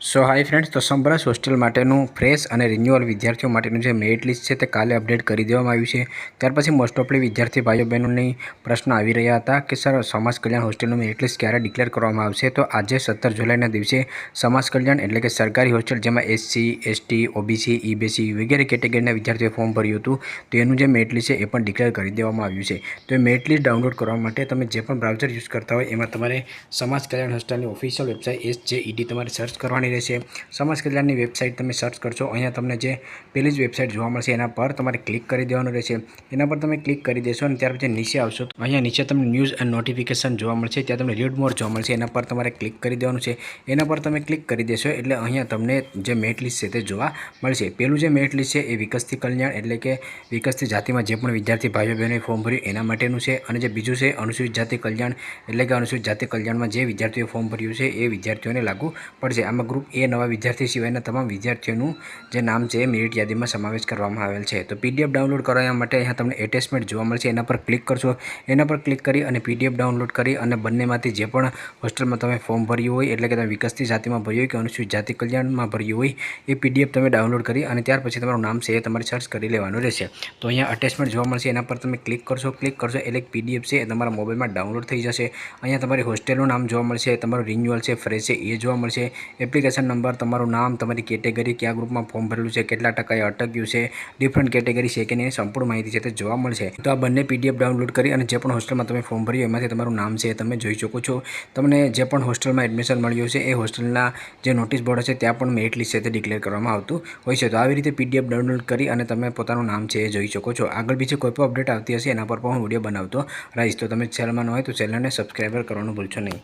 સો high friends, તો સમરસ hostel માટેનું fresh અને રિન્યુઅલ વિદ્યાર્થીઓ માટેનું જે મેરિટ લિસ્ટ છે તે કાલે અપડેટ કરી દેવામાં આવ્યું છે। ત્યાર પછી મોસ્ટ ઓફલી વિદ્યાર્થી ભાઈઓ બહેનોની પ્રશ્ન આવી રહ્યા હતા કે સર સમાજ કલ્યાણ હોસ્ટેલનું મેરિટ લિસ્ટ ક્યારે ડિક્લેર કરવામાં આવશે। તો આજે 17 જુલાઈના દિવસે સમાજ કલ્યાણ એટલે કે સરકારી હોસ્ટેલ જેમાં SC, ST, OBC, EBC વગેરે કેટેગરીના વિદ્યાર્થીઓએ ફોર્મ ભર્યું હતું, તો એનું જે મેરિટ લિસ્ટ છે એ પણ ડિક્લેર કરી દેવામાં આવ્યું છે। તો એ મેરિટ લિસ્ટ ડાઉનલોડ કરવા માટે તમે જે પણ બ્રાઉઝર યુઝ કરતા હોય એમાં તમારે સમાજ કલ્યાણ હોસ્ટેલની ઓફિશિયલ વેબસાઇટ SJED તમારે સર્ચ કરવાની રહેશે। સમાજ કલ્યાણની વેબસાઇટ તમે સર્ચ કરશો, અહીંયા તમને જે પેલી જ વેબસાઇટ જોવા મળશે એના પર તમારે ક્લિક કરી દેવાનું રહેશે। એના પર તમે ક્લિક કરી દેશો અને ત્યાર પછી નીચે આવશો તો અહીંયા નીચે તમને ન્યૂઝ એન્ડ નોટિફિકેશન જોવા મળશે, ત્યાં તમને રીડ મોર જોવા મળશે, એના પર તમારે ક્લિક કરી દેવાનું છે। એના પર તમે ક્લિક કરી દેશો એટલે અહીંયા તમને જે મેરિટ લિસ્ટ છે તે જોવા મળશે। પહેલું જે મેરિટ લિસ્ટ છે એ વિકસતી કલ્યાણ એટલે કે વિકસતી જાતિમાં જે પણ વિદ્યાર્થી ભાઈઓ બહેનોએ ફોર્મ ભર્યું એના માટેનું છે, અને જે બીજું છે અનુસૂચિત જાતિ કલ્યાણ એટલે કે અનુસૂચિત જાતિ કલ્યાણમાં જે વિદ્યાર્થીઓએ ફોર્મ ભર્યું છે એ વિદ્યાર્થીઓને લાગુ પડશે। આમાં ગ્રુપ એ નવા વિદ્યાર્થી સિવાયના તમામ વિદ્યાર્થીઓનું જે નામ છે એ મેરિટ યાદીમાં સમાવેશ કરવામાં આવેલ છે। તો PDF ડાઉનલોડ કરવા માટે અહીંયા તમને એટેચમેન્ટ જોવા મળશે, એના પર ક્લિક કરશો। એના પર ક્લિક કરી અને PDF ડાઉનલોડ કરી અને બંનેમાંથી જે પણ હોસ્ટેલમાં તમે ફોર્મ ભર્યું હોય એટલે કે તમે વિકસતી જાતિમાં ભર્યું હોય કે અનુસૂચિત જાતિ કલ્યાણમાં ભર્યું હોય એ PDF તમે ડાઉનલોડ કરી અને ત્યાર પછી તમારું નામ છે એ તમારે સર્ચ કરી લેવાનું રહેશે। તો અહીંયા અટેચમેન્ટ જોવા મળશે, એના પર તમે ક્લિક કરશો એટલે PDF છે એ તમારા મોબાઈલમાં ડાઉનલોડ થઈ જશે। અહીંયા તમારી હોસ્ટેલનું નામ જોવા મળશે, તમારું રિન્યુઅલ છે, ફ્રેશ છે એ જોવા મળશે, એપ્લિકેશન નંબર, તમારું નામ, તમારી કેટેગરી, કયા ગ્રુપમાં ફોર્મ ભરેલું છે, કેટલા ટકાએ અટક્યું છે, ડિફરન્ટ કેટેગરી છે કે નહીં, સંપૂર્ણ માહિતી છે તે જોવા મળશે। તો આ બંને PDF ડાઉનલોડ કરી અને જે પણ હોસ્ટેલમાં તમે ફોર્મ ભર્યું એમાંથી તમારું નામ છે એ તમે જોઈ શકો છો। તમને જે પણ હોસ્ટેલમાં એડમિશન મળ્યું છે એ હોસ્ટેલના જે નોટિસ બોર્ડ છે ત્યાં પણ મેરિટ લિસ્ટ છે તે ડિક્લેર કરવામાં આવતું હોય છે। તો આવી રીતે PDF ડાઉનલોડ કરી અને તમે પોતાનું નામ છે એ જોઈ શકો છો। આગળ બીજી કોઈ પણ અપડેટ આવતી હશે એના પર પણ હું વિડીયો બનાવતો રહીશ। તો તમે ચેનલમાં ન હોય તો ચેનલને સબસ્ક્રાઈબર કરવાનું ભૂલશો નહીં।